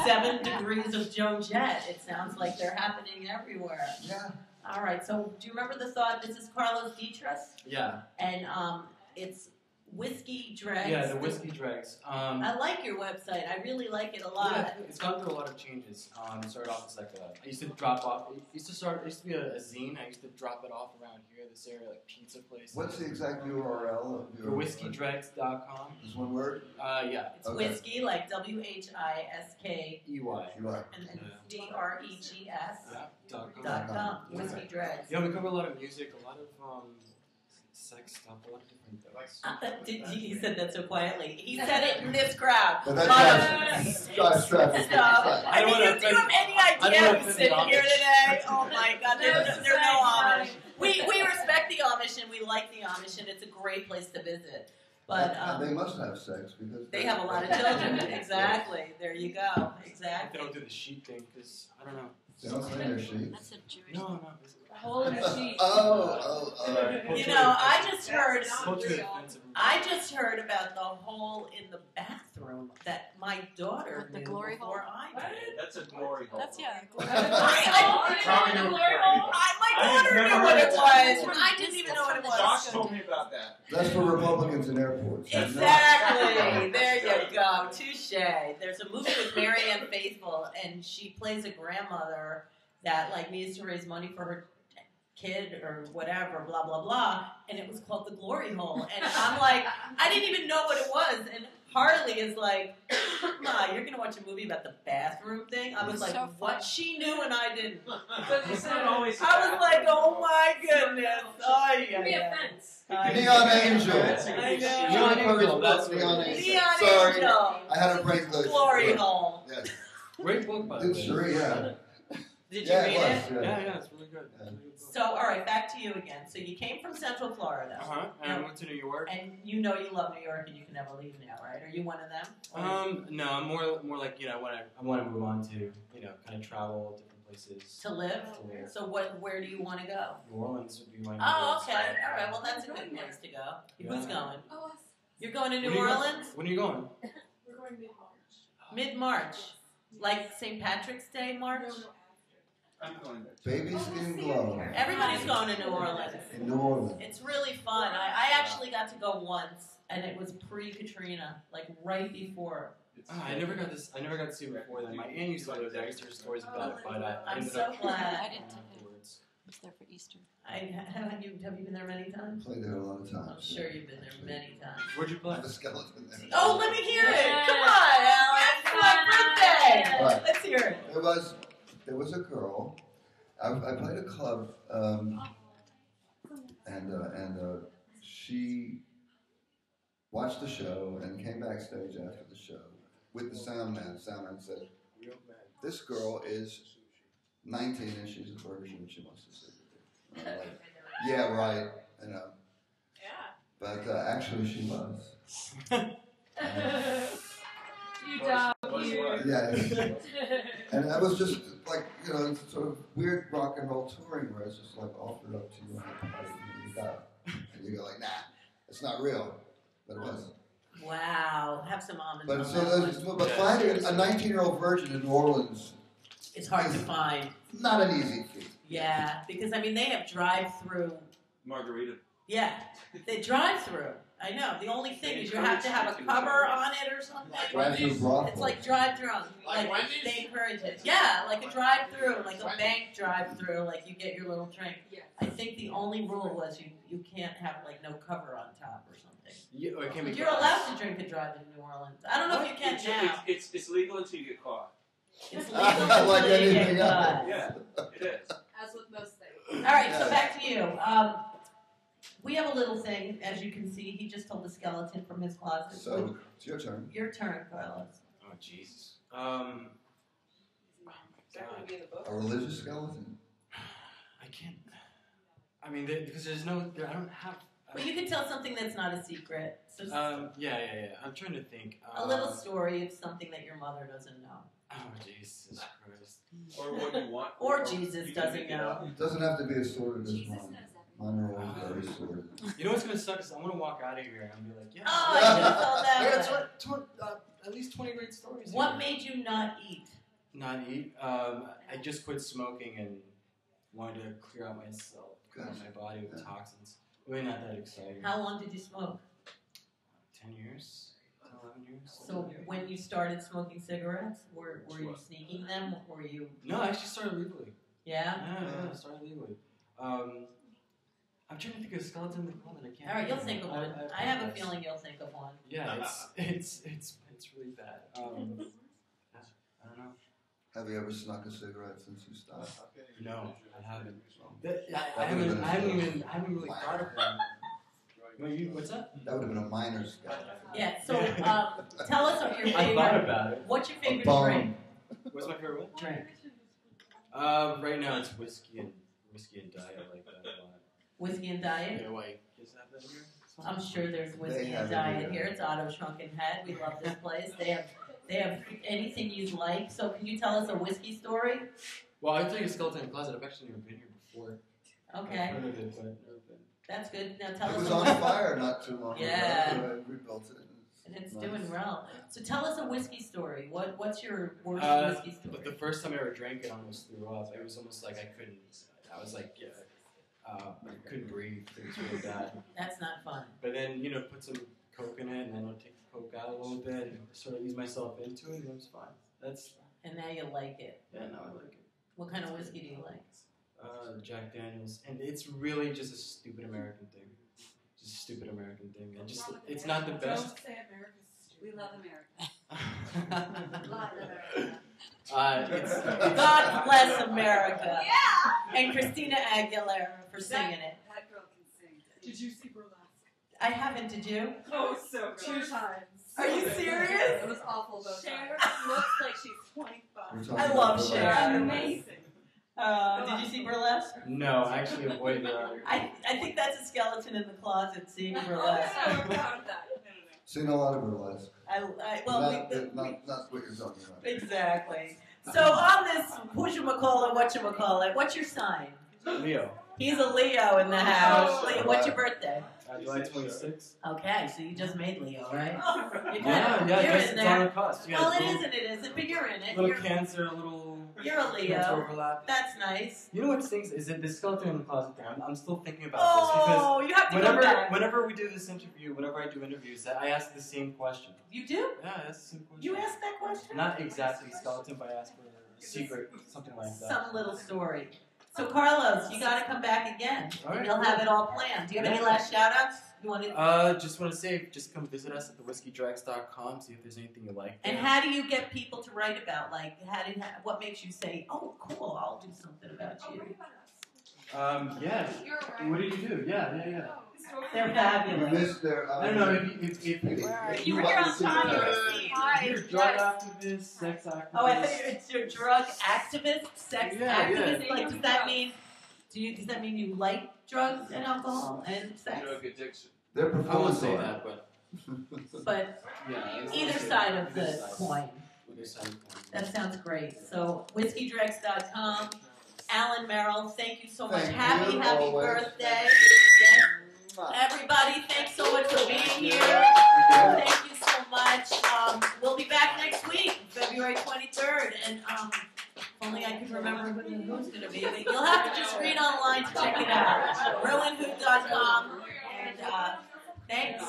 7 degrees of Joan Jett. It sounds like they're happening everywhere. Yeah. All right. So, do you remember the thought? This is CaRLoS DeTreS. Yeah. And it's whiskey dregs. Yeah, the whiskey dregs. I like your website. I really like it a lot. Yeah, it's gone through a lot of changes. It started off as like I used to drop off. It used to be a zine. I used to drop it off around here, this area, like pizza places. What's the exact URL of your whiskeydregs.com. Just one word? Yeah. It's whiskey, like WHISKEY. EY. And then DREGS.com. Whiskey dregs. Yeah, we cover a lot of music, a lot of sex stuff, a lot of different things. He said that so quietly. He said it in this crowd. But that's drives traffic. I mean, do you have any idea who's sitting here today? Oh my God, there's no Amish. We respect the Amish and we like the Amish and it's a great place to visit. But they must have sex because they have a lot of children. Exactly. There you go. Exactly. They don't do the sheep thing because I don't know. They don't clean their sheets. That's a Jewish. No. Whole sheet. You know, I just heard about the hole in the bathroom that my daughter knew before I did. That's a glory hole. That's My daughter knew what it was. I didn't even know what it was. Josh told me about that. That's for Republicans in airports. Exactly. There you go. Touche. There's a movie with Marianne Faithfull, and she plays a grandmother that like needs to raise money for her kid or whatever, blah, blah, blah. And it was called The Glory Hole. And I'm like, I didn't even know what it was. And Harley is like, Ma, you're going to watch a movie about the bathroom thing? I was like, so what? She knew and I didn't. But it's not always. I was like, oh my goodness. Oh, yeah. Be a fence. Neon Angel. I know. Neon Angel. Neon Sorry. Angel. I had a break the Glory Hole. Yes. Great book, by the way. Sure, yeah. Did you read it? Yeah, it's really good. Yeah. So, all right, back to you again. So you came from Central Florida. And I went to New York. And you know you love New York and you can never leave now, right? Are you one of them? No, I'm more like, I want to move on to, kind of travel different places. To live? So where do you want to go? New Orleans would be my Oh, okay. All right, well, that's a good place to go. Who's going? You're going to New Orleans? When are you going? We're going mid-March. Mid-March? Like St. Patrick's Day, March? I'm going there. Baby Skin Glow. Everybody's going to New Orleans. In New Orleans. It's really fun. I actually got to go once, and it was pre-Katrina, like right before. I never got to see it before then. My aunt used to live there. I used to hear stories about it, but I I'm ended so up glad. I didn't afterwards. I was there for Easter. Have you been there many times? Played there a lot of times. I'm sure you've been there many times. Where'd you play? The skeleton there. Oh, let me hear it! Come on, Alex! It's my birthday! Right. Let's hear it. There was a girl. I played a club, and she watched the show and came backstage after the show with the sound man. The sound man said, "This girl is 19 and she's a virgin and she wants to sleep with you." And I'm like, "Yeah, right, Yeah. But actually, she was. You dog, you. Yeah. And that was just like, sort of weird rock and roll touring where it's just like offered up to you on the party and you go. And you go like, nah, it's not real. But it was. Wow. Have some almonds. But on so that one. but finding a 19-year-old virgin in New Orleans, It's hard to find. not an easy feat. Yeah, because they have drive-through. Margarita. Yeah, they drive-through. I know. The only thing is you have to have a cover on it or something. Drive-through brothel. It's like drive-through. Like they encourage it. Yeah, like a drive-through, like a bank drive-through. Like you get your little drink. I think the only rule was you can't have like no cover on top or something. Or it can be You're allowed to drink and drive in New Orleans. I don't know if you can now. It's legal until you get caught. It's legal until Like you anything get caught. Yeah, it is. As with most things. All right, so back to you. We have a little thing, as you can see. He just told the skeleton from his closet. So, it's your turn. Your turn, CaRLoS. Oh, Jesus. Oh, my God. A religious skeleton? I can't. I mean, because there's no. I don't have. Well, you can tell something that's not a secret. So Yeah. I'm trying to think. a little story of something that your mother doesn't know. Oh, Jesus Christ. Or what you want. Or Jesus doesn't know. It doesn't have to be as sordid as mine. Mine are all very sordid. You know what's going to suck is I'm going to walk out of here and be like, yeah. Oh, I just felt that way. at least 20 great stories. What here. made you not eat? Not eat? I just quit smoking and wanted to clear out myself, clear out my body with toxins. Really not that exciting. How long did you smoke? 10 years? 11 years? So when you started smoking cigarettes, were you sneaking them? Were you? No, I actually started legally. Yeah? Yeah, I started legally. I'm trying to think of a skeleton in the closet. I can't. All right, you'll think of one. I have a apologize. feeling you'll think of one. Yeah, it's really bad. I don't know. Have you ever snuck a cigarette since you stopped? No, I haven't. I haven't really thought of that. What's that? That would have been a miner's guy. Yeah. So tell us what your I thought favorite. about it. What's your favorite bomb. drink? What's my favorite what? Drink. Right now it's whiskey and diet. I like that a lot. Whiskey and diet. Yeah, wait. Does it have that here? I'm sure there's whiskey They have and it diet here. here. It's ottos-shrunken-head. We love this place. They have anything you'd like. So can you tell us a whiskey story? Well, I'll tell you a skeleton in the closet. I've actually never been here before. Okay, I've heard of it, but never been. that's good. Now tell It us was a on whiskey. fire not too long Yeah. ago. I rebuilt it. And it's Nice. doing well. So tell us a whiskey story. What's your worst whiskey story? But the first time I ever drank it, I almost threw up. It was almost like I couldn't. I was like, I couldn't breathe. It was really bad. That's not fun. But then, put some Coke in it, and then I'll take the Coke out a little bit, and sort of ease myself into it, and it was fine. And now you like it. Yeah, no, I like it. What kind of whiskey do you like? Jack Daniels, and it's really just a stupid American thing. Just a stupid American thing. And just, it's not the best. Don't say America's stupid. We love America. Love America. It's God bless America. Yeah! And Christina Aguilera for singing it. That girl can sing. Did you see burlesque? I haven't, did you? Oh, so good. 2 times. Are you serious? It was awful both Cher times. looks like she's 25. We're talking I about love the Cher. last- Amazing. Did you see Burlesque? No, I actually avoided that. I think that's a skeleton in the closet seeing Oh, Burlesque. so proud of that. Seen a lot of burlesque. Well, not what you're talking about. exactly. So on this, whatchamacallit, what's your sign? Leo. He's a Leo in the house. Oh. Leo, what's your birthday? July 26th. Okay, so you just made Leo, right? You're Yeah, you're just in it's on the there. cost. You Well, got it a is and it isn't, but you're in it. little cancer, a little You're a cancer Leo. overlap. That's nice. You know what stinks is that the skeleton in the closet thing. I'm still thinking about Oh, you have to this go because back. whenever we do this interview, whenever I do interviews, I ask the same question. You do? Yeah, that's the same question. You asked that question? Not exactly skeleton, but I asked for a secret, something like that. Some little story. So CaRLoS, you got to come back again. All right. You'll have it all planned. Do you have any last shout-outs? You want to? Just want to say, just come visit us at thewhiskeydrex.com. See if there's anything you like. And there. how do you get people to write about? Like, what makes you say, "Oh, cool, I'll do something about you"? Yeah. You're right. What do you do? Yeah. They're You fabulous. missed their. I don't know if Where are You were here on time. You were you're a drug activist, sex activist. Oh, I thought it's your drug activist, sex Yeah, activist. yeah. Like, does that mean? Does that mean you like drugs and alcohol and sex? Drug addiction. Their I won't performance say art. that, but But yeah. either side of the coin. Either side of the coin. That sounds great. So, whiskeydrex.com. Alan Merrill, thank you so much. Thank Happy you, always. birthday. Yes. Everybody, thanks so much for being here. Thank you so much. We'll be back next week, February 23rd. And if only I could remember who's going to be. But you'll have to just read online to check it out. rew-who.com. And thanks.